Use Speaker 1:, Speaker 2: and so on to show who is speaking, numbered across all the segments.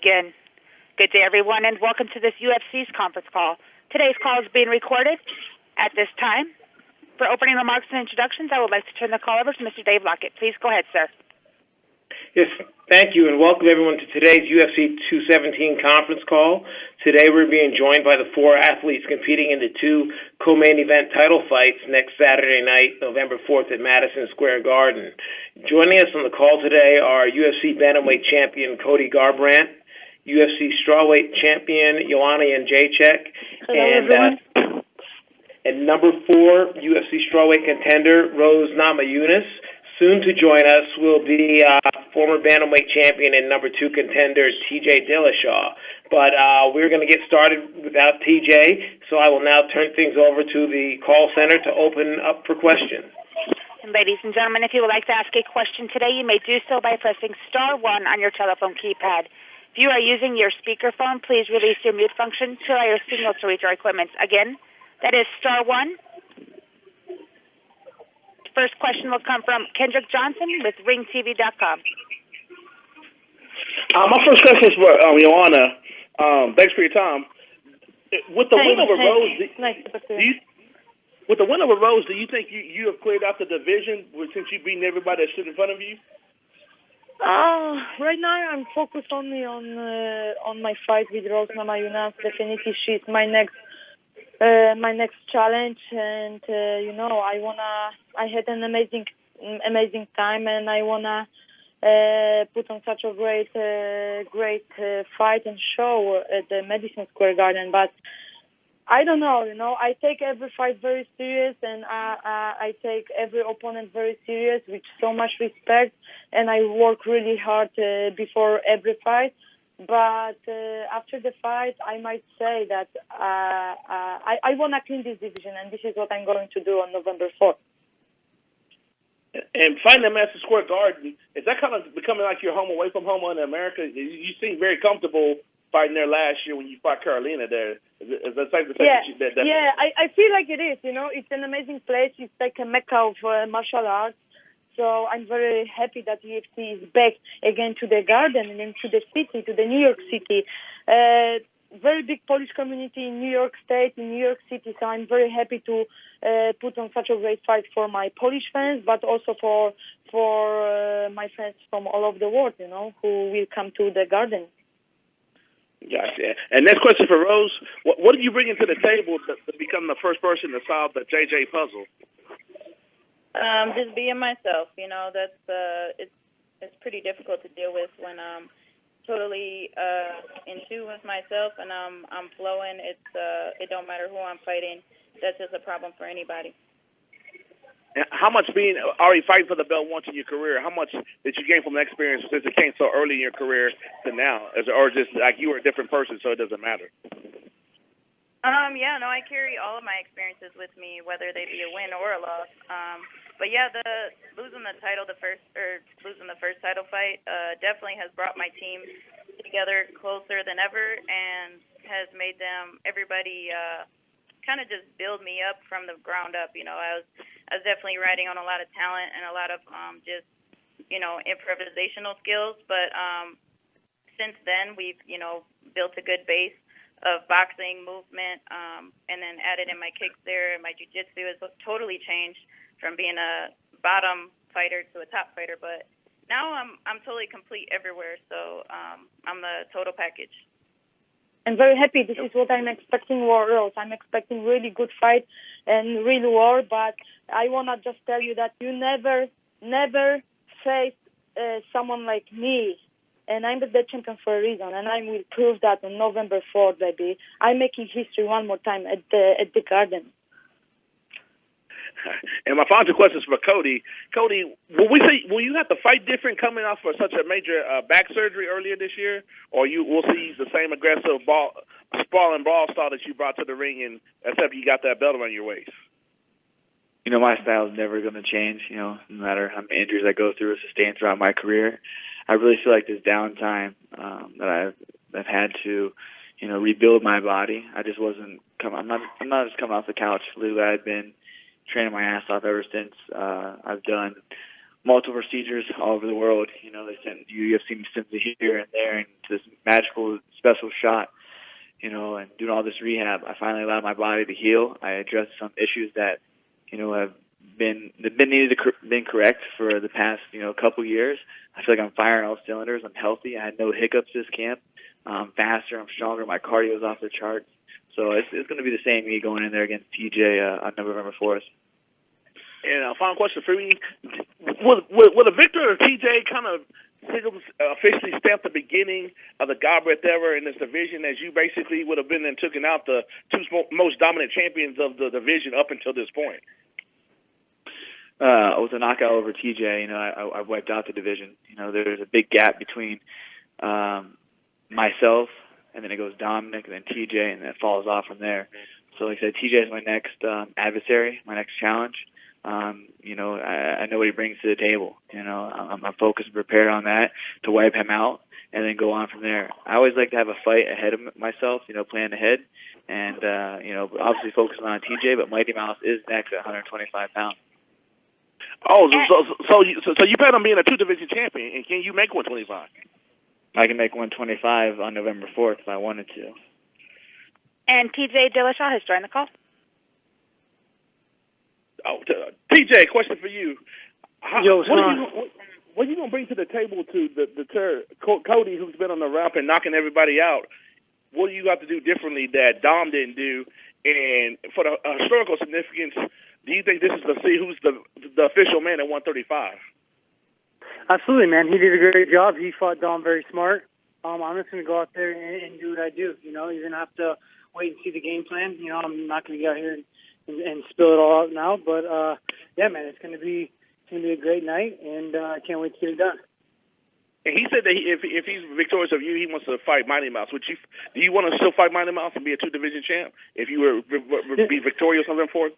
Speaker 1: begin. Good day, everyone, and welcome to this UFC's conference call. Today's call is being recorded. At this time, for opening remarks and introductions, I would like to turn the call over to Mr. Dave Lockett. Please go ahead, sir.
Speaker 2: Yes, thank you, and welcome everyone to today's UFC 217 conference call. Today we're being joined by the four athletes competing in the two co-main event title fights next Saturday night, November 4th at Madison Square Garden. Joining us on the call today are UFC bantamweight champion Cody Garbrandt, UFC strawweight champion Joanna Jedrzejczyk, and number 4 UFC strawweight contender Rose Namajunas. Soon to join us will be former bantamweight champion and number 2 contender TJ Dillashaw. But we're going to get started without TJ, so I will now turn things over to the call center to open up for questions.
Speaker 1: And ladies and gentlemen, if you would like to ask a question today, you may do so by pressing star 1 on your telephone keypad. If you are using your speakerphone, please release your mute function to allow your signal to reach our equipment. Again, that is star 1. First question will come from Kendrick Johnson with RingTV.com.
Speaker 3: My first question is for Joanna. Thanks for your time. With the win over Rose, do you think you have cleared out the division since you've beaten everybody that stood in front of you?
Speaker 4: Right now I'm focused only on my fight with Rose Namajunas. Definitely, she's my next challenge, and I had an amazing time, and I wanna put on such a great fight and show at the Madison Square Garden. But I don't know, I take every fight very serious, and I take every opponent very serious with so much respect, and I work really hard before every fight. But after the fight, I might say that I want to clean this division, and this is what I'm going to do on November 4th.
Speaker 3: And fighting at Madison Square Garden, is that kind of becoming like your home away from home in America? You seem very comfortable fighting there last year when you fought Carolina there. Is that safe to say?
Speaker 4: Yeah, I feel like it is. It's an amazing place. It's like a mecca of martial arts. So I'm very happy that UFC is back again to the Garden and then to the city, to the New York City. Very big Polish community in New York State, in New York City. So I'm very happy to put on such a great fight for my Polish fans, but also for my friends from all over the world, who will come to the Garden.
Speaker 3: Gotcha. And next question for Rose. What did you bring into the table to become the first person to solve the JJ puzzle?
Speaker 5: Just being myself, that's it's pretty difficult to deal with when I'm totally in tune with myself and I'm flowing. It don't matter who I'm fighting. That's just a problem for anybody.
Speaker 3: How much being already fighting for the belt once in your career? How much did you gain from the experience since it came so early in your career to now, or just like you were a different person, so it doesn't matter?
Speaker 5: I carry all of my experiences with me, whether they be a win or a loss. But yeah, losing the first title fight definitely has brought my team together closer than ever, and has made everybody kind of just build me up from the ground up. I was definitely riding on a lot of talent and a lot of just improvisational skills. But since then, we've built a good base of boxing, movement, and then added in my kicks there. My jiu-jitsu has totally changed from being a bottom fighter to a top fighter. But now I'm totally complete everywhere, so I'm the total package.
Speaker 4: I'm very happy. This is what I'm expecting, Rose. I'm expecting really good fight and real war, but I want to just tell you that you never faced someone like me. And I'm the champion for a reason, and I will prove that on November 4th, baby. I'm making history one more time at the Garden.
Speaker 3: And my final question is for Cody. Cody, will you have to fight different coming off of such a major back surgery earlier this year, or we'll see the same aggressive sprawling brawl style that you brought to the ring, and except you got that belt around your waist?
Speaker 6: My style is never going to change. No matter how many injuries I go through or sustain throughout my career. I really feel like this downtime that I've had to, rebuild my body. I just wasn't I'm not just coming off the couch. Literally, I've been training my ass off ever since I've done multiple procedures all over the world. You know, they sent UFC sends me here and there, and this magical special shot. You know, and doing all this rehab, I finally allowed my body to heal. I addressed some issues that, you know, have been correct for the past, you know, couple years. I feel like I'm firing all cylinders. I'm healthy. I had no hiccups this camp. I'm faster. I'm stronger. My cardio's off the charts. So it's going to be the same me going in there against TJ on November 4th.
Speaker 3: And final question for me: Will a victor of TJ kind of officially stamp the beginning of the Garbrandt era in this division, as you basically would have been and taken out the two most dominant champions of the division up until this point?
Speaker 6: With a knockout over TJ, you know, I wiped out the division. You know, there's a big gap between myself, and then it goes Dominic, and then TJ, and then it falls off from there. So, like I said, TJ is my next adversary, my next challenge. You know, I know what he brings to the table. You know, I'm focused and prepared on that to wipe him out and then go on from there. I always like to have a fight ahead of myself, you know, plan ahead. And, you know, obviously focusing on TJ, but Mighty Mouse is next at 125 pounds.
Speaker 3: Oh, so you plan on being a two-division champion, and can you make 125?
Speaker 6: I can make 125 on November 4th if I wanted to.
Speaker 1: And TJ Dillashaw has joined the call.
Speaker 3: Oh, TJ, question for you. What are you going to bring to the table to deter Cody, who's been on the ramp and knocking everybody out? What do you have to do differently that Dom didn't do? And for the historical significance, do you think this is to see who's the official man at 135?
Speaker 7: Absolutely, man. He did a great job. He fought Dom very smart. I'm just going to go out there and do what I do. You know, you're going to have to wait and see the game plan. You know, I'm not going to get out here and spill it all out now. But, yeah, man, it's going to be a great night, and I can't wait to get it done.
Speaker 3: And he said that if he's victorious of you, he wants to fight Mighty Mouse. Do you want to still fight Mighty Mouse and be a two-division champ if you were be victorious on them for it?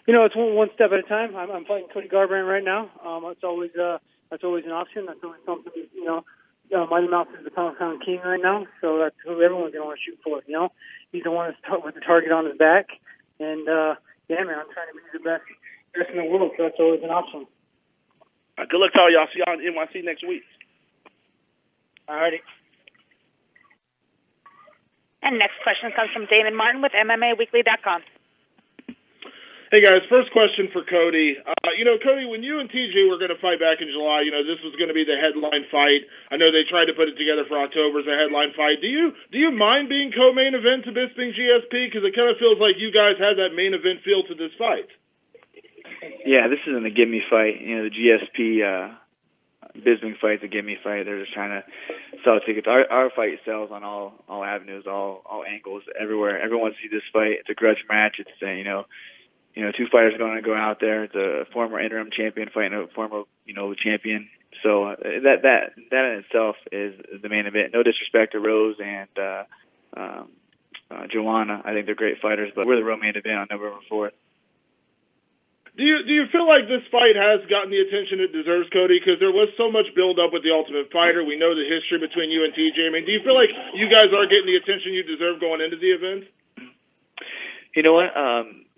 Speaker 7: You know, it's one step at a time. I'm fighting Cody Garbrandt right now. That's always an option. That's always something. You know, Mighty Mouse is the pound king right now, so that's who everyone's gonna want to shoot for. You know, he's the one with the target on his back, and yeah, man, I'm trying to be the best in the world, so that's always an option.
Speaker 3: Good luck to all y'all. See y'all in NYC next week.
Speaker 7: Alrighty.
Speaker 1: And next question comes from Damon Martin with MMAweekly.com.
Speaker 8: Hey, guys, first question for Cody. You know, Cody, when you and TJ were going to fight back in July, you know, this was going to be the headline fight. I know they tried to put it together for October as a headline fight. Do you mind being co-main event to Bisping GSP? Because it kind of feels like you guys had that main event feel to this fight.
Speaker 6: Yeah, this isn't a gimme fight. You know, the GSP Bisping fight's a gimme fight. They're just trying to sell tickets. Our fight sells on all avenues, all angles, everywhere. Everyone sees this fight. It's a grudge match. It's two fighters going to go out there. It's a former interim champion fighting a former champion. So that in itself is the main event. No disrespect to Rose and Joanna. I think they're great fighters, but we're the real main event on November 4th.
Speaker 8: Do you feel like this fight has gotten the attention it deserves, Cody? Because there was so much build-up with The Ultimate Fighter. We know the history between you and TJ. I mean, do you feel like you guys are getting the attention you deserve going into the event?
Speaker 6: You know what?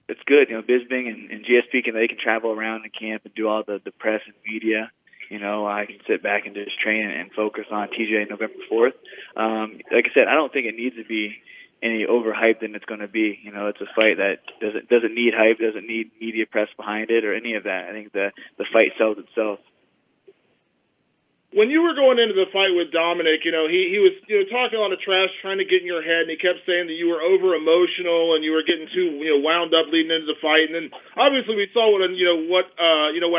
Speaker 6: It's good. You know, Bisping and GSP they can travel around the camp and do all the press and media. You know, I can sit back and just train and focus on TJ November 4th. Like I said, I don't think it needs to be any overhyped than it's going to be. You know, it's a fight that doesn't need hype, doesn't need media press behind it or any of that. I think the fight sells itself.
Speaker 8: When you were going into the fight with Dominic, you know, he was talking a lot of trash, trying to get in your head, and he kept saying that you were over emotional and you were getting too wound up leading into the fight. And then obviously we saw what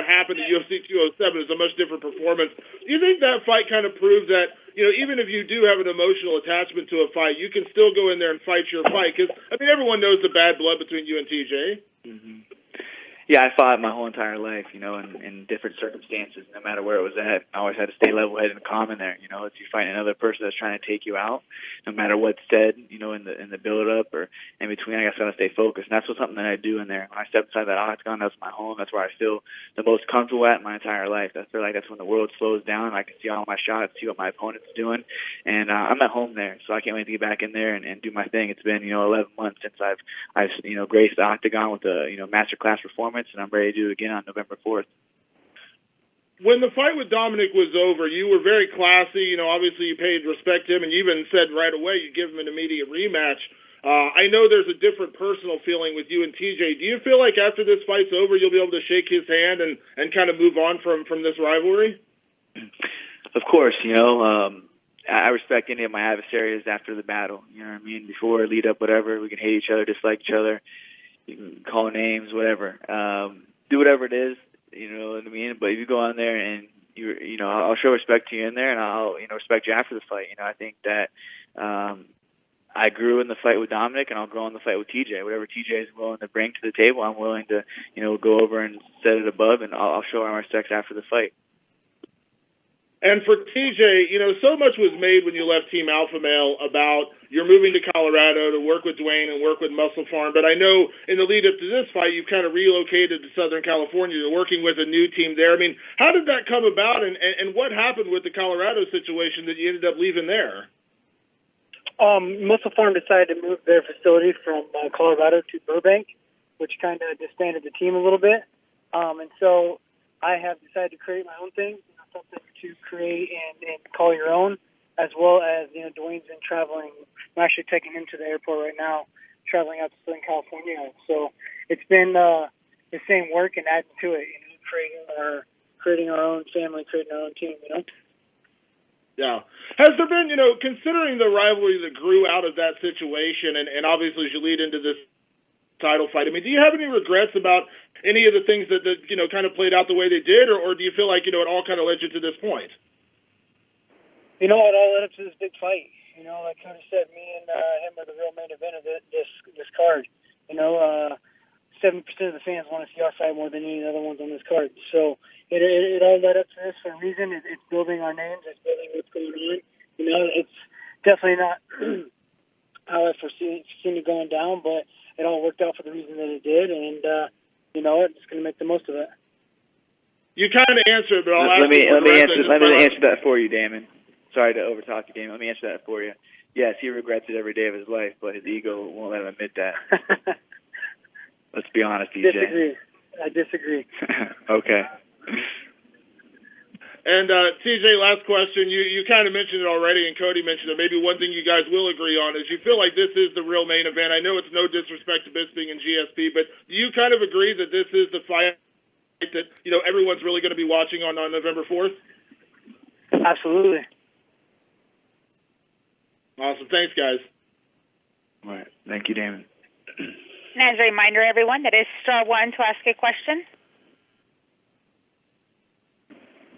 Speaker 8: happened at UFC 207 is a much different performance. Do you think that fight kind of proved that even if you do have an emotional attachment to a fight, you can still go in there and fight your fight? Because I mean, everyone knows the bad blood between you and TJ.
Speaker 6: Mm-hmm. Yeah, I fought my whole entire life, in different circumstances, no matter where it was at. I always had to stay level-headed and calm in there. You know, if you fight another person that's trying to take you out, no matter what's said, in the build-up or in between, I got to stay focused. And that's something that I do in there. When I step inside that octagon, that's my home. That's where I feel the most comfortable at in my entire life. I feel like that's when the world slows down. I can see all my shots, see what my opponent's doing, and I'm at home there. So I can't wait to get back in there and do my thing. It's been 11 months since I've graced the octagon with a masterclass performance. And I'm ready to do it again on November 4th.
Speaker 8: when the fight with Dominic was over, you were very classy. Obviously you paid respect to him, and you even said right away you'd give him an immediate rematch. I know there's a different personal feeling with you and TJ. Do you feel like after this fight's over, you'll be able to shake his hand and kind of move on from this rivalry?
Speaker 6: Of course, I respect any of my adversaries after the battle. You know what I mean? Before, lead up, whatever. We can hate each other, dislike each other. You can call names, whatever. Do whatever it is. You know what I mean? But if you go on there and I'll show respect to you in there, and I'll respect you after the fight. I think that I grew in the fight with Dominic, and I'll grow in the fight with TJ. Whatever TJ is willing to bring to the table, I'm willing to go over and set it above, and I'll show my respect after the fight.
Speaker 8: And for TJ, so much was made when you left Team Alpha Male about you're moving to Colorado to work with Dwayne and work with Muscle Farm. But I know in the lead up to this fight, you've kind of relocated to Southern California. You're working with a new team there. I mean, how did that come about, and what happened with the Colorado situation that you ended up leaving there?
Speaker 7: Muscle Farm decided to move their facility from Colorado to Burbank, which kind of disbanded the team a little bit. And so I have decided to create my own thing. Something to create and call your own, as well as, Dwayne's been traveling. I'm actually taking him to the airport right now, traveling out to Southern California. So it's been the same work and adding to it, creating our own family, creating our own team,
Speaker 8: Yeah. Has there been, considering the rivalry that grew out of that situation, and obviously as you lead into this title fight, I mean, do you have any regrets about any of the things that kind of played out the way they did, or do you feel like, it all kind of led you to this point?
Speaker 7: It all led up to this big fight. Like Cody said, me and him are the real main event of this card. 7% of the fans want to see our fight more than any other ones on this card. So it all led up to this for a reason. It's building our names. It's building what's going on. It's definitely not how I foreseen it going down, but it all worked out for the reason that it did, and it's going to make the most of it.
Speaker 8: You kind of answered, but I'll
Speaker 6: let me answer that for you, Damon. Sorry to overtalk you, Damon. Let me answer that for you. Yes, he regrets it every day of his life, but his ego won't let him admit that. Let's be honest, DJ.
Speaker 7: I disagree.
Speaker 6: Okay.
Speaker 8: And TJ, last question. You kind of mentioned it already, and Cody mentioned it. Maybe one thing you guys will agree on is you feel like this is the real main event. I know it's no disrespect to Bisping and GSP, but do you kind of agree that this is the fight that everyone's really going to be watching on November 4th?
Speaker 7: Absolutely.
Speaker 8: Awesome. Thanks, guys.
Speaker 6: All right. Thank you, Damon.
Speaker 1: And as a reminder, everyone, that is *1 to ask a question.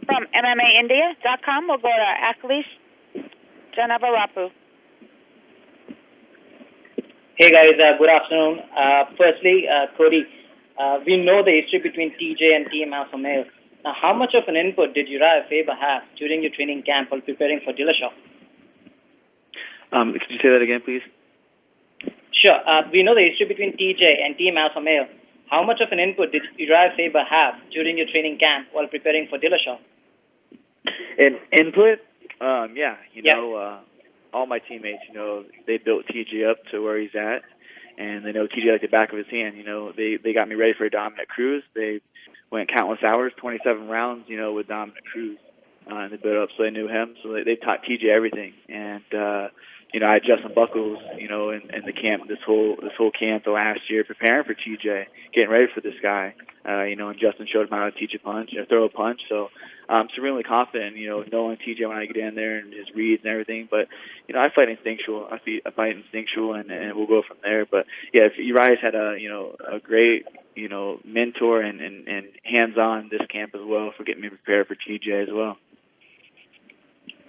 Speaker 1: From MMAindia.com, we'll go to Akhilesh Janavarapu.
Speaker 9: Hey guys, good afternoon. Firstly, Cody, we know the history between TJ and Team Alpha Male. Now, how much of an input did Uriah Faber have during your training camp while preparing for Dillashaw?
Speaker 6: Could you say that again, please?
Speaker 9: Sure. We know the history between TJ and Team Alpha Male. How much of an input did Uriah Faber have during your training camp while preparing for Dillashaw?
Speaker 6: Input? All my teammates, they built TJ up to where he's at, and they know TJ like the back of his hand. They got me ready for Dominic Cruz. They went countless hours, 27 rounds, with Dominic Cruz, and they built up so they knew him. So they taught TJ everything, and I had Justin Buckles, in the camp this whole camp the last year, preparing for TJ, getting ready for this guy. And Justin showed him how to teach a punch, throw a punch. So I'm supremely confident, knowing TJ when I get in there and his reads and everything. But I fight instinctual. I fight instinctual, and we'll go from there. But yeah, if Uriah's had a great mentor and hands-on this camp as well for getting me prepared for TJ as well.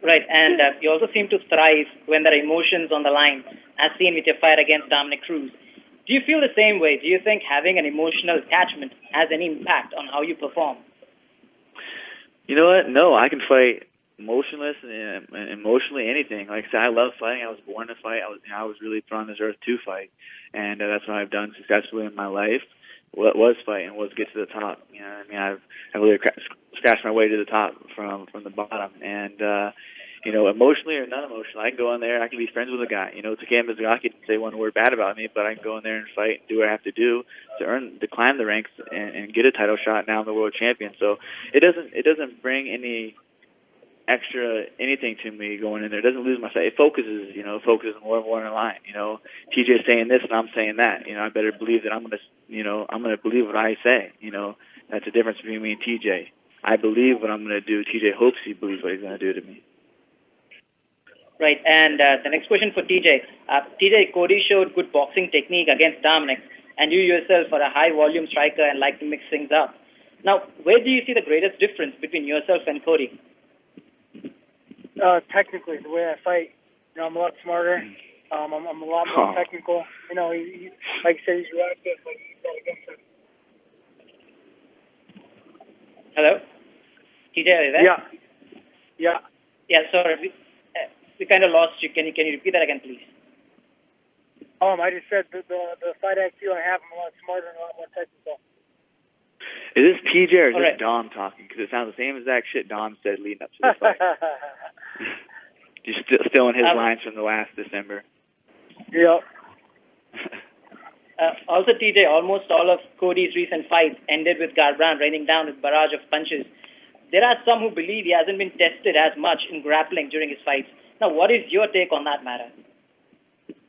Speaker 9: Right, and you also seem to thrive when there are emotions on the line, as seen with your fight against Dominic Cruz. Do you feel the same way? Do you think having an emotional attachment has any impact on how you perform?
Speaker 6: You know what? No, I can fight emotionless and emotionally anything. Like I said, I love fighting. I was born to fight. I was really put on this earth to fight, and that's what I've done successfully in my life. Was fight and was get to the top. I've really scratched my way to the top from the bottom, and emotionally or non-emotionally, I can go in there, I can be friends with a guy. Takei Mizugaki didn't say one word bad about me, but I can go in there and fight and do what I have to do to climb the ranks and get a title shot. Now I'm the world champion. So it doesn't bring any extra anything to me going in there. It doesn't lose my sight. It focuses more and more in line. TJ's saying this and I'm saying that. I better believe that I'm gonna believe what I say. That's the difference between me and TJ. I believe what I'm gonna do. TJ hopes he believes what he's gonna do to me.
Speaker 9: Right, and the next question for TJ. TJ, Cody showed good boxing technique against Dominic, and you yourself are a high-volume striker and like to mix things up. Now, where do you see the greatest difference between yourself and Cody?
Speaker 7: Technically, the way I fight, I'm a lot smarter. I'm a lot more technical. He, like I said, he's rapid, but he's not against him.
Speaker 9: Hello? TJ, are you there?
Speaker 7: Yeah.
Speaker 9: Yeah, sorry. We kind of lost you. Can you repeat that again, please?
Speaker 7: I just said the fight IQ I have, I'm a lot smarter and a lot more technical.
Speaker 6: Is this TJ or is
Speaker 9: All
Speaker 6: this
Speaker 9: right.
Speaker 6: Dom talking? Because it sounds the same exact shit Dom said leading up to the fight. You're still in his lines from the last December.
Speaker 7: Yep.
Speaker 9: Also, TJ, almost all of Cody's recent fights ended with Garbrandt raining down with barrage of punches. There are some who believe he hasn't been tested as much in grappling during his fights. Now, what is your take on that matter?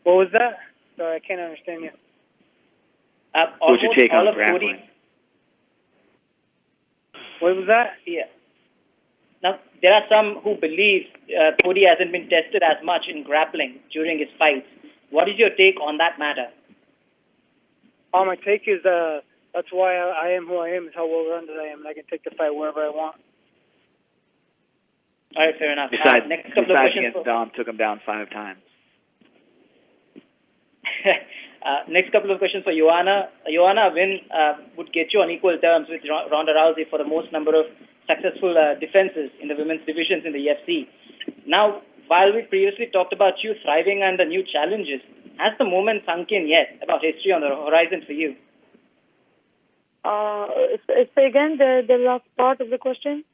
Speaker 7: What was that? Sorry, I can't understand you.
Speaker 6: What's your take on grappling?
Speaker 7: What was that?
Speaker 9: Yeah. Now, there are some who believe Cody hasn't been tested as much in grappling during his fights. What is your take on that matter?
Speaker 7: My take is that's why I am who I am, is how well-rounded I am, and I can take the fight wherever I want.
Speaker 9: All right, fair enough.
Speaker 6: Besides,
Speaker 9: next couple of questions
Speaker 6: against Dom took him down 5 times.
Speaker 9: Next couple of questions for Joanna. Joanna, a win would get you on equal terms with Ronda Rousey for the most number of successful defenses in the women's divisions in the UFC. Now, while we previously talked about you thriving under new challenges, has the moment sunk in yet about history on the horizon for you?
Speaker 4: Say again the last part of the question.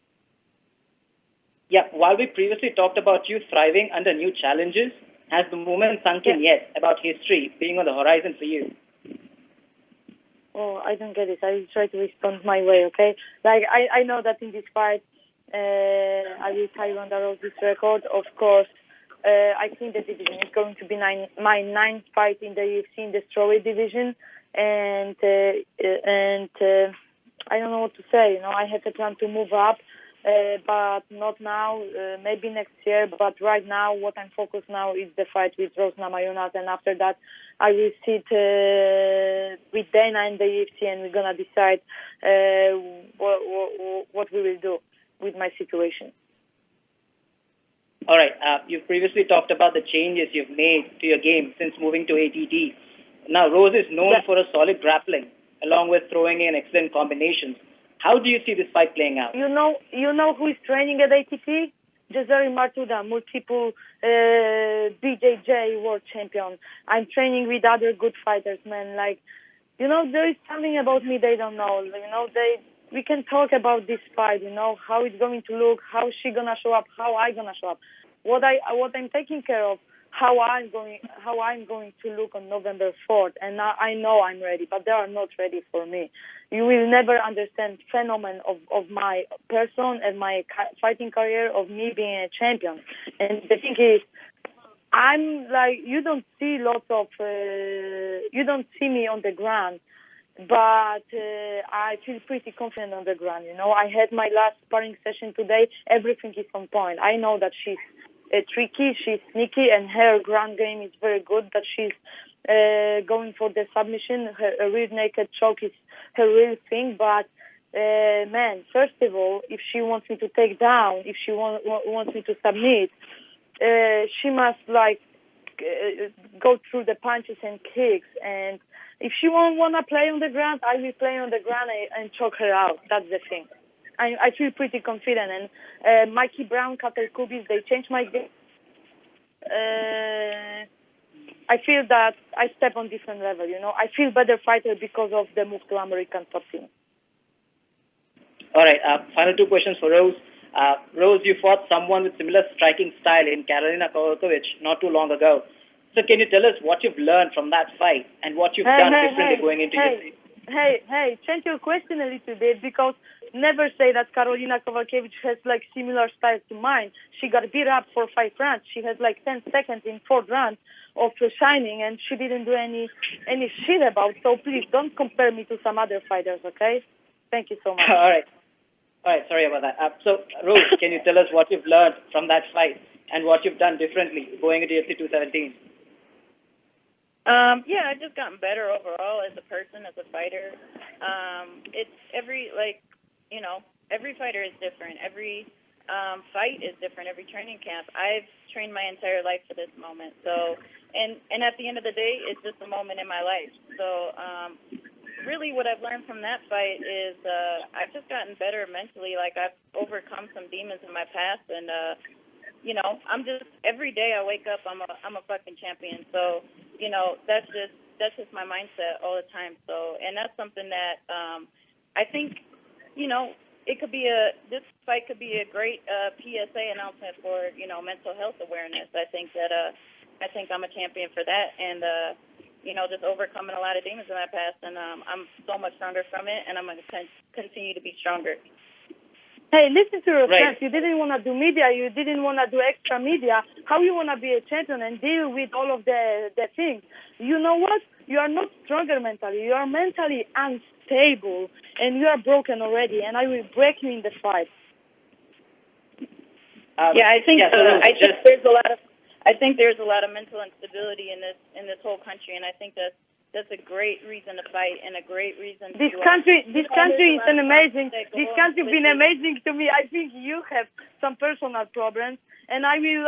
Speaker 9: Yeah, while we previously talked about you thriving under new challenges, has the moment sunk in yet about history being on the horizon for you?
Speaker 4: Oh, I don't get it. I will try to respond my way, okay? Like, I know that in this fight, I will tie Ronda Rousey's record. Of course, I think the division is going to be my 9th fight in the UFC in the strawweight division. And I don't know what to say. I have a plan to move up. But not now, maybe next year. But right now, what I'm focused now is the fight with Rose Namajunas, and after that, I will sit with Dana in the UFC, and we're gonna decide what we will do with my situation.
Speaker 9: All right. You've previously talked about the changes you've made to your game since moving to ATT. Now, Rose is known for a solid grappling, along with throwing in excellent combinations. How do you see this fight playing out?
Speaker 4: You know who is training at ATT? Jezeri Martuda, multiple BJJ world champion. I'm training with other good fighters, man. Like, there is something about me they don't know. We can talk about this fight, how it's going to look, how she gonna show up, how I gonna show up. What I'm taking care of, how I'm going to look on November 4th, and I know I'm ready, but they are not ready for me. You will never understand phenomenon of my person and my fighting career of me being a champion. And the thing is, I'm like, you don't see me on the ground, but I feel pretty confident on the ground. I had my last sparring session today. Everything is on point. I know that she's tricky, she's sneaky, and her ground game is very good, that she's going for the submission. Her rear naked choke is her real thing, but man, first of all, if she wants me to take down, if she wants me to submit, she must go through the punches and kicks, and if she want to play on the ground, I will play on the ground and choke her out. That's the thing. I feel pretty confident, and Mikey Brown, Kater Kubis, they changed my game. I feel that I step on different level, I feel better fighter because of the move to American top team.
Speaker 9: All right, final 2 questions for Rose. Rose, you fought someone with similar striking style in Karolina Kowalkiewicz not too long ago. So can you tell us what you've learned from that fight and what you've done differently going into UFC?
Speaker 4: Change your question a little bit, because never say that Karolina Kowalkiewicz has like similar style to mine. She got beat up for 5 rounds. She has like 10 seconds in 4th round of shining, and she didn't do any shit about. So please don't compare me to some other fighters, okay? Thank you so much.
Speaker 9: All right, sorry about that. So Rose, can you tell us what you've learned from that fight and what you've done differently going into UFC 217?
Speaker 5: Yeah, I've just gotten better overall as a person, as a fighter. It's every fighter is different. Every fight is different. Every training camp. I've trained my entire life for this moment. So, and at the end of the day, it's just a moment in my life. So, really what I've learned from that fight is I've just gotten better mentally. Like, I've overcome some demons in my past, and I'm just, every day I wake up, I'm a fucking champion. So, that's just my mindset all the time. So, and that's something that I think, this fight could be a great PSA announcement for, mental health awareness. I think that I'm a champion for that, and just overcoming a lot of demons in my past, and I'm so much stronger from it, and I'm going to continue to be stronger.
Speaker 4: Hey, listen to your friends. You didn't want to do media. You didn't want to do extra media. How you want to be a champion and deal with all of the things? You know what? You are not stronger mentally. You are mentally unstable, and you are broken already, and I will break you in the fight.
Speaker 5: I think there's a lot of mental instability in this whole country, and I think that's a great reason to fight and a great reason.
Speaker 4: This country is an amazing. This country has been amazing to me. I think you have some personal problems, and I will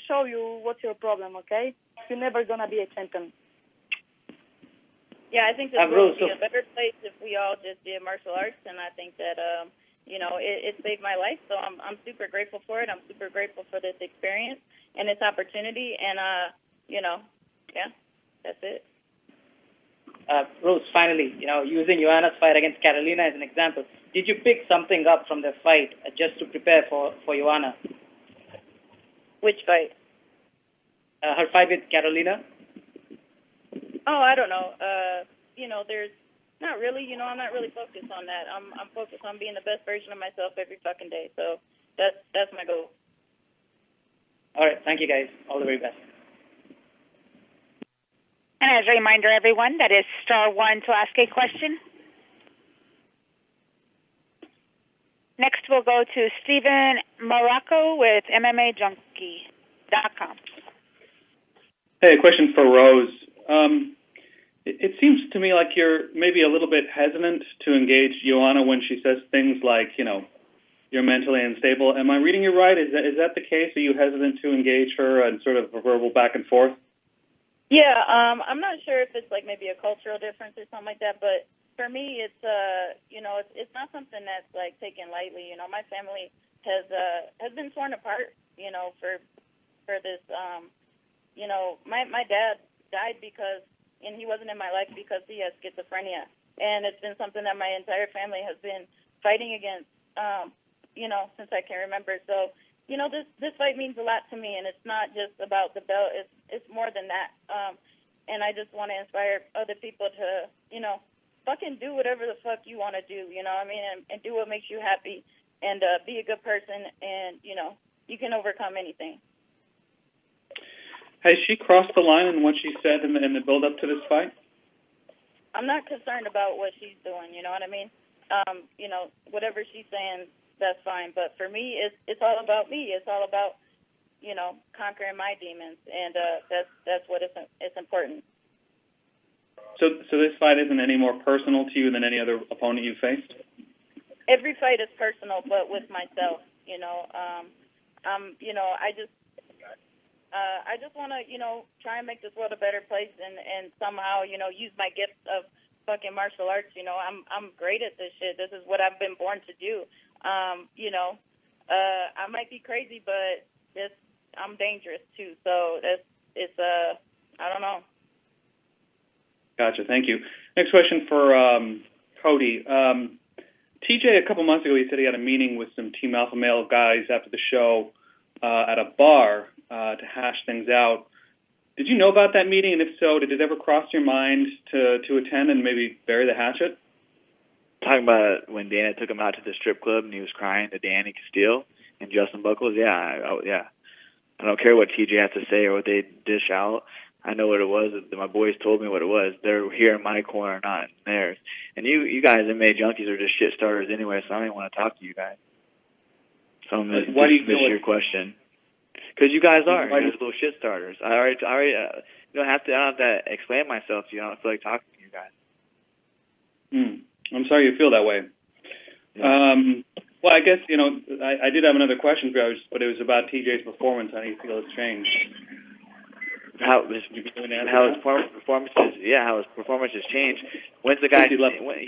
Speaker 4: show you what's your problem. Okay, you're never gonna be a champion.
Speaker 5: Yeah, I think this world would be a better place if we all just did martial arts, and I think that it saved my life. So I'm super grateful for it. I'm super grateful for this experience and this opportunity, and that's it.
Speaker 9: Rose, finally, using Joanna's fight against Karolina as an example, did you pick something up from the fight just to prepare for Joanna?
Speaker 5: Which fight?
Speaker 9: Her fight with Karolina.
Speaker 5: Oh, I don't know. There's not really. I'm not really focused on that. I'm focused on being the best version of myself every fucking day. So that's my goal.
Speaker 9: All right, thank you guys. All the very best.
Speaker 1: And as a reminder, everyone, that is *1 to ask a question. Next, we'll go to Stephen Morocco with MMAJunkie.com.
Speaker 10: Hey, a question for Rose. It seems to me like you're maybe a little bit hesitant to engage Joanna when she says things like, you're mentally unstable. Am I reading you right? Is that the case? Are you hesitant to engage her and sort of a verbal back and forth?
Speaker 5: Yeah, I'm not sure if it's like maybe a cultural difference or something like that, but for me, it's it's not something that's like taken lightly. My family has been torn apart, for this. My dad died and he wasn't in my life because he has schizophrenia, and it's been something that my entire family has been fighting against, since I can remember. So, this fight means a lot to me, and it's not just about the belt. It's more than that. And I just want to inspire other people to, fucking do whatever the fuck you want to do, and do what makes you happy, and be a good person, and, you can overcome anything.
Speaker 10: Has she crossed the line in what she said in the build-up to this fight?
Speaker 5: I'm not concerned about what she's doing, you know what I mean? Whatever she's saying, that's fine. But for me, it's all about me. It's all about, conquering my demons, and that's what it's important.
Speaker 10: So this fight isn't any more personal to you than any other opponent you faced?
Speaker 5: Every fight is personal, but with myself, I just want to, try and make this world a better place, and somehow, use my gift of fucking martial arts. I'm great at this shit. This is what I've been born to do. I might be crazy, but I'm dangerous too. So I don't know.
Speaker 10: Gotcha. Thank you. Next question for Cody. TJ, a couple months ago, he said he had a meeting with some Team Alpha Male guys after the show at a bar to hash things out. Did you know about that meeting? And if so, did it ever cross your mind to attend and maybe bury the hatchet?
Speaker 6: Talking about when Dana took him out to the strip club and he was crying to Danny Castillo and Justin Buckles? Yeah. I don't care what TJ has to say or what they dish out. I know what it was. My boys told me what it was. They're here in my corner, not in theirs. And you guys, MMA junkies, are just shit starters anyway, so I don't even want to talk to you guys. So I'm going to dismiss your question. Because you guys are. You're just little shit starters. I already I don't have to explain myself to you. I don't feel like talking to you guys.
Speaker 10: I'm sorry you feel that way. Yeah. Well, I guess, I did have another question for you, but it was about TJ's performance. How do you feel it's changed?
Speaker 6: How his performance has changed. When's the guy? He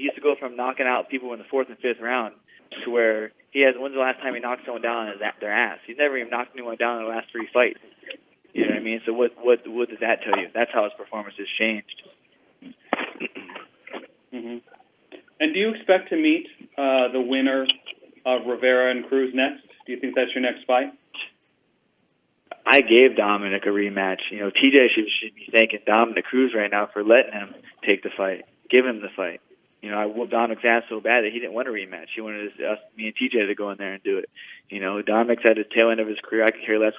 Speaker 6: used to go from knocking out people in the 4th and 5th round to where when's the last time he knocked someone down on their ass? He's never even knocked anyone down in the last 3 fights. You know what I mean? So what does that tell you? That's how his performance has changed.
Speaker 10: Mm-hmm. And do you expect to meet the winner of Rivera and Cruz next? Do you think that's your next fight?
Speaker 6: I gave Dominic a rematch. TJ should be thanking Dominic Cruz right now for letting him take the fight. Give him the fight. I whooped Dominic's ass so bad that he didn't want a rematch. He wanted me and TJ to go in there and do it. Dominic's at the tail end of his career. I could care less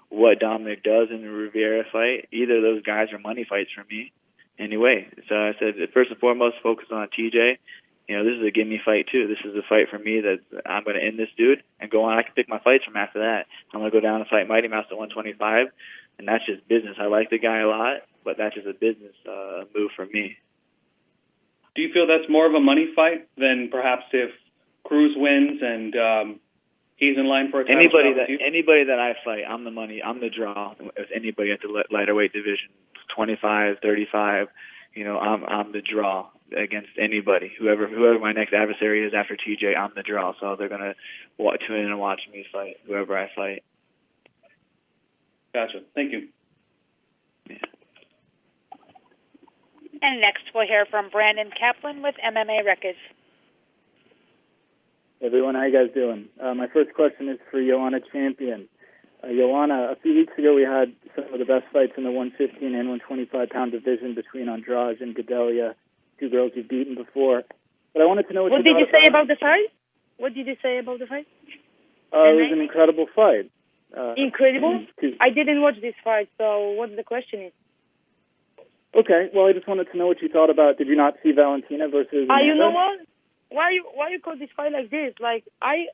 Speaker 6: what Dominic does in the Rivera fight. Either of those guys are money fights for me. Anyway, so I said, first and foremost, focus on TJ. This is a gimme fight, too. This is a fight for me that I'm going to end this dude and go on. I can pick my fights from after that. I'm going to go down and fight Mighty Mouse at 125, and that's just business. I like the guy a lot, but that's just a business move for me.
Speaker 10: Do you feel that's more of a money fight than perhaps if Cruz wins and he's in line for a title shot?
Speaker 6: Anybody that I fight, I'm the money. I'm the draw. If anybody at the lighter weight division, 25, 35, I'm the draw against anybody. Whoever my next adversary is after TJ, I'm the draw. So they're going to tune in and watch me fight whoever I fight.
Speaker 10: Gotcha. Thank you.
Speaker 6: Yeah.
Speaker 1: And next we'll hear from Brandon Kaplan with MMA Records.
Speaker 11: Hey everyone, how you guys doing? My first question is for Joanna Champion. Joanna, a few weeks ago we had some of the best fights in the 115 and 125-pound division between Andrade and Gadelia, 2 girls you've beaten before. But I wanted to know what
Speaker 4: did you say about the fight? What did you say about the fight?
Speaker 11: It was an incredible fight.
Speaker 4: Incredible? I didn't watch this fight, so what the question is?
Speaker 11: Okay, well, I just wanted to know what you thought about. Did you not see Valentina versus Amanda?
Speaker 4: You know what? Why you call this fight like this? I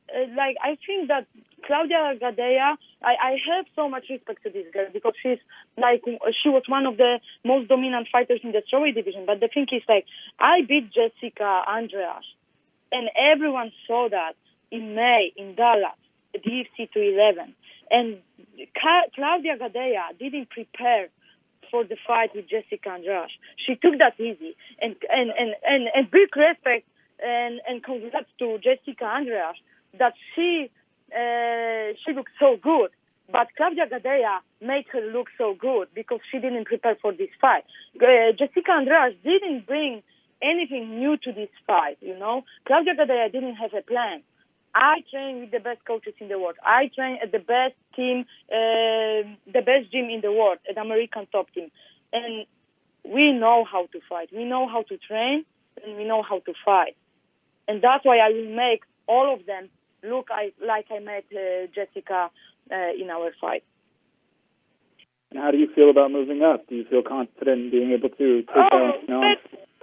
Speaker 4: think that Claudia Gadelha, I have so much respect to this girl because she was one of the most dominant fighters in the strawweight division. But the thing is, I beat Jessica Andreas, and everyone saw that in May in Dallas at the UFC 211. And Claudia Gadelha didn't prepare for the fight with Jessica Andrade. She took that easy, and big respect and congrats to Jessica Andrade that she looks so good. But Claudia Gadelha made her look so good because she didn't prepare for this fight. Jessica Andrade didn't bring anything new to this fight. Claudia Gadelha didn't have a plan. I train with the best coaches in the world. I train at the best team, the best gym in the world, at American top team. And we know how to fight. We know how to train, and we know how to fight. And that's why I will make all of them look like I made Jessica in our fight.
Speaker 11: And how do you feel about moving up? Do you feel confident in being able to take down?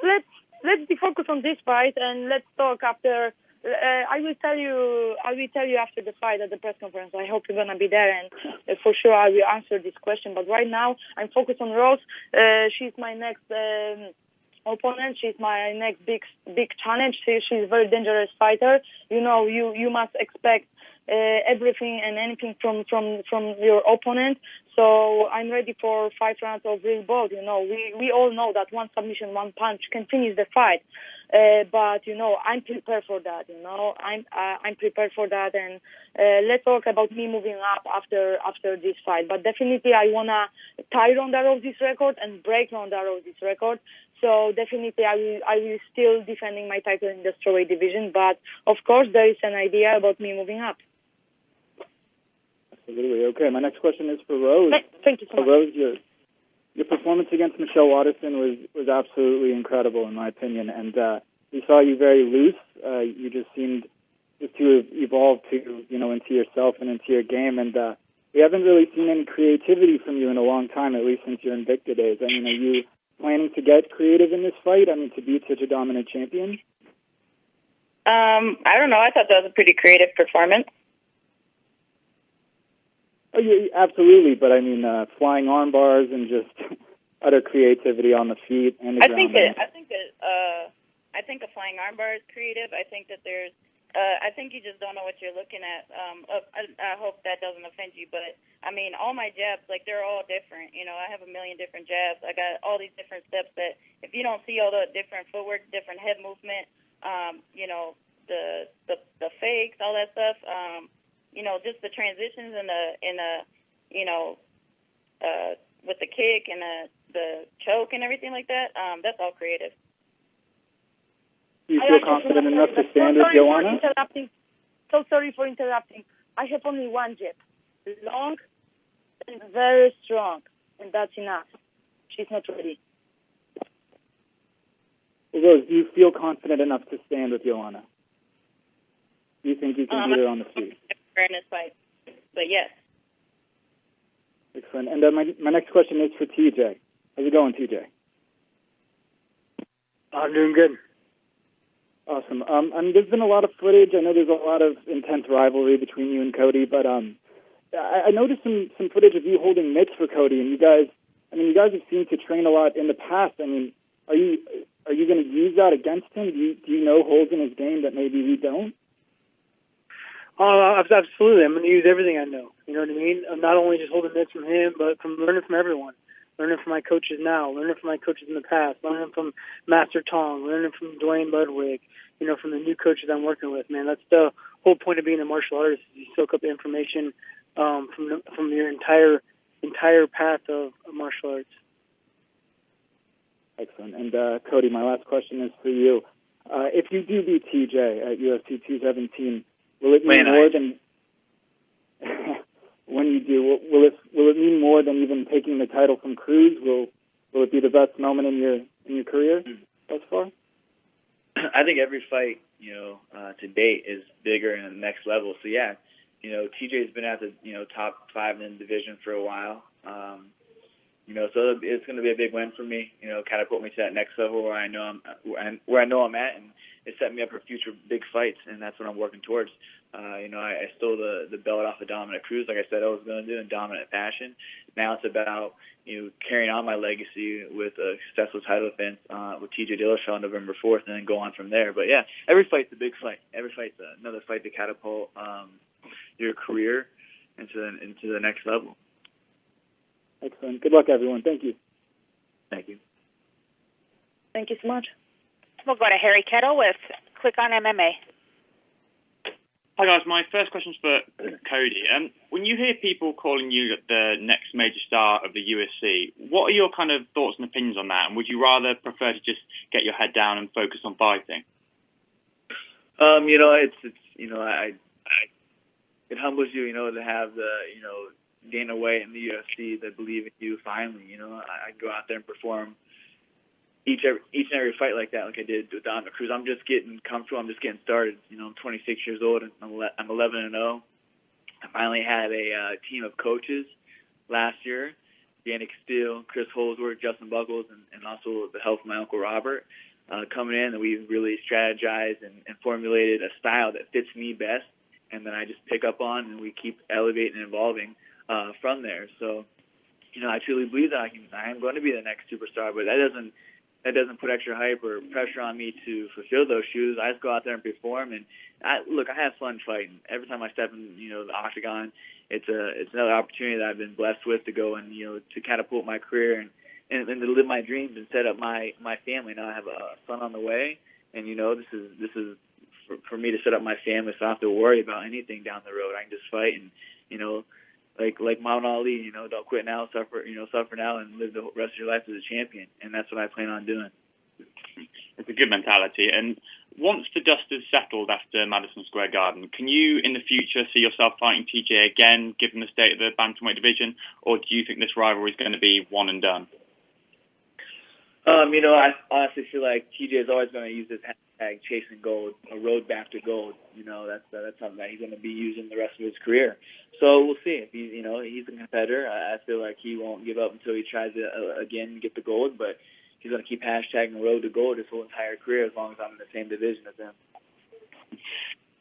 Speaker 4: Let's be focused on this fight, and let's talk after. I will tell you after the fight at the press conference. I hope you're gonna be there, and for sure I will answer this question. But right now I'm focused on Rose. She's my next opponent. She's my next big challenge. She's a very dangerous fighter. You must expect everything and anything from your opponent. So I'm ready for 5 rounds of real bout. We all know that one submission, one punch can finish the fight. But I'm prepared for that. I'm prepared for that, and let's talk about me moving up after this fight. But definitely, I wanna tie Ronda Rousey's record and break Ronda Rousey's record. So definitely I will still defending my title in the strawweight division, but of course there is an idea about me moving up.
Speaker 11: Absolutely. Okay, my next question is for Rose.
Speaker 4: Thank you so much.
Speaker 11: Rose, your performance against Michelle Waterson was absolutely incredible in my opinion, and we saw you very loose. You just seemed to have evolved to, into yourself and into your game, and we haven't really seen any creativity from you in a long time, at least since your Invicta days. I mean, are you planning to get creative in this fight? I mean, to beat such a dominant champion?
Speaker 5: I don't know. I thought that was a pretty creative performance.
Speaker 11: Oh, yeah, absolutely. But I mean, flying arm bars and just utter creativity on the feet and the ground.
Speaker 5: I think a flying arm bar is creative. I think that there's. I think you just don't know what you're looking at. I hope that doesn't offend you, but I mean, all my jabs, like, they're all different. I have a million different jabs. I got all these different steps that if you don't see all the different footwork, different head movement, the fakes, all that stuff, just the transitions and with the kick and the choke and everything like that, that's all creative.
Speaker 11: Do you feel confident enough to stand with Joanna?
Speaker 4: So sorry for interrupting. I have only one jab. Long and very strong, and that's enough. She's not ready.
Speaker 11: Well, Rose, do you feel confident enough to stand with Joanna? Do you think you can beat her on the feet?
Speaker 5: In this fight, but yes.
Speaker 11: Excellent. And my next question is for TJ. How's it going, TJ?
Speaker 7: I'm doing good.
Speaker 11: Awesome. There's been a lot of footage. I know there's a lot of intense rivalry between you and Cody, but I noticed some footage of you holding mitts for Cody, and you guys have seemed to train a lot in the past. I mean, are you going to use that against him? Do you know holes in his game that maybe we don't?
Speaker 7: Oh, absolutely. I'm going to use everything I know. You know what I mean? I'm not only just holding mitts from him, but from learning from everyone. Learning from my coaches now, learning from my coaches in the past, learning from Master Tong, learning from Dwayne Ludwig, from the new coaches I'm working with, man. That's the whole point of being a martial artist. Is you soak up the information from your entire path of martial arts.
Speaker 11: Excellent. And Cody, my last question is for you. If you do beat TJ at UFC 217, will it mean more than when you do? Will it mean more than even taking the title from Cruz? Will it be the best moment in your career thus far?
Speaker 6: I think every fight, to date is bigger and the next level. So yeah, TJ's been at the top 5 in the division for a while. So it's going to be a big win for me. Catapult me to that next level where I know I'm at, and it set me up for future big fights, and that's what I'm working towards. I stole the belt off of Dominic Cruz, like I said I was going to do, in dominant fashion. Now it's about carrying on my legacy with a successful title defense with TJ Dillashaw on November 4th, and then go on from there. But yeah, every fight's a big fight. Every fight's another fight to catapult your career into the next level.
Speaker 11: Excellent. Good luck, everyone. Thank you.
Speaker 6: Thank you.
Speaker 4: Thank you so much.
Speaker 1: We'll go to Harry Kettle with Click on MMA.
Speaker 12: Hi guys, my first question's for Cody. When you hear people calling you the next major star of the UFC, what are your kind of thoughts and opinions on that? And would you rather prefer to just get your head down and focus on fighting?
Speaker 6: It humbles you, to have the Dana White and the UFC that believe in you. Finally, I go out there and perform each and every fight like that, like I did with Dominic Cruz. I'm just getting comfortable. I'm just getting started. I'm 26 years old. And I'm 11-0. I finally had a team of coaches last year: Yannick Steele, Chris Holsworth, Justin Buckles, and also the help of my uncle Robert coming in. And we really strategized and formulated a style that fits me best, and then I just pick up on, and we keep elevating and evolving from there. So, I truly believe that I am going to be the next superstar, but that doesn't put extra hype or pressure on me to fulfill those shoes. I just go out there and perform, and I have fun fighting. Every time I step in, the octagon, it's another opportunity that I've been blessed with to go and to catapult my career and to live my dreams and set up my family. Now I have a son on the way, and this is for me to set up my family, so I don't have to worry about anything down the road. I can just fight and like Muhammad Ali, don't quit now, suffer now, and live the rest of your life as a champion. And that's what I plan on doing.
Speaker 12: It's a good mentality. And once the dust has settled after Madison Square Garden, can you, in the future, see yourself fighting TJ again, given the state of the bantamweight division, or do you think this rivalry is going to be one and done?
Speaker 6: I honestly feel like TJ is always going to use this hashtag chasing gold, a road back to gold. That's something that he's going to be using the rest of his career. So we'll see. If he's a competitor. I feel like he won't give up until he tries to again get the gold, but he's going to keep hashtagging road to gold his whole entire career as long as I'm in the same division as him.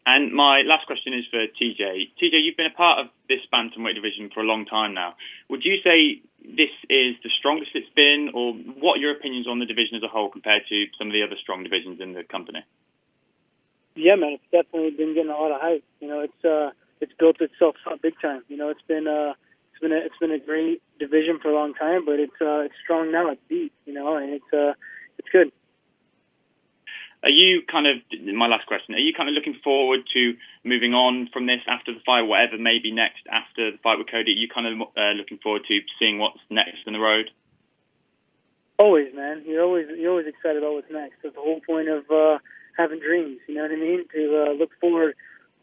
Speaker 12: And my last question is for TJ. TJ, you've been a part of this bantamweight division for a long time now. Would you say this is the strongest it's been, or what are your opinions on the division as a whole compared to some of the other strong divisions in the company?
Speaker 7: Yeah, man, it's definitely been getting a lot of hype. It's built itself up big time. It's been a great division for a long time, but it's strong now. It's deep, and it's good.
Speaker 12: Are you my last question, are you kind of looking forward to moving on from this after the fight, whatever may be next after the fight with Cody? Are you kind of looking forward to seeing what's next in the road?
Speaker 7: Always, man. You're always excited about what's next. That's the whole point of having dreams, you know what I mean? To look forward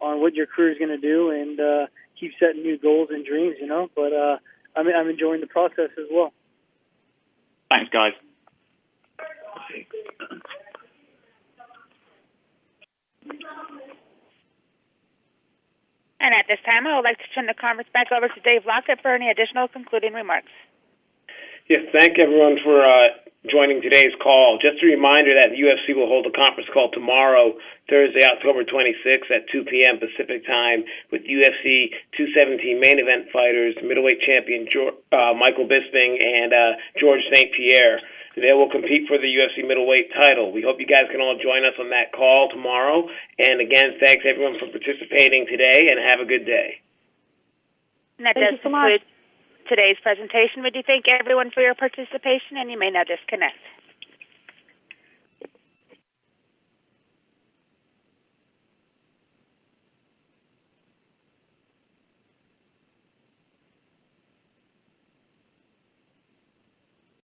Speaker 7: on what your career is going to do and keep setting new goals and dreams, But I'm enjoying the process as well.
Speaker 12: Thanks, guys.
Speaker 1: And at this time, I would like to turn the conference back over to Dave Lockett for any additional concluding remarks.
Speaker 2: Yes, thank everyone for joining today's call. Just a reminder that the UFC will hold a conference call tomorrow, Thursday, October 26th at 2 p.m. Pacific Time with UFC 217 main event fighters, middleweight champion Michael Bisping and George St. Pierre. They will compete for the UFC middleweight title. We hope you guys can all join us on that call tomorrow. And again, thanks everyone for participating today, and have a good day.
Speaker 1: And that does conclude today's presentation. We do thank everyone for your participation, and you may now disconnect.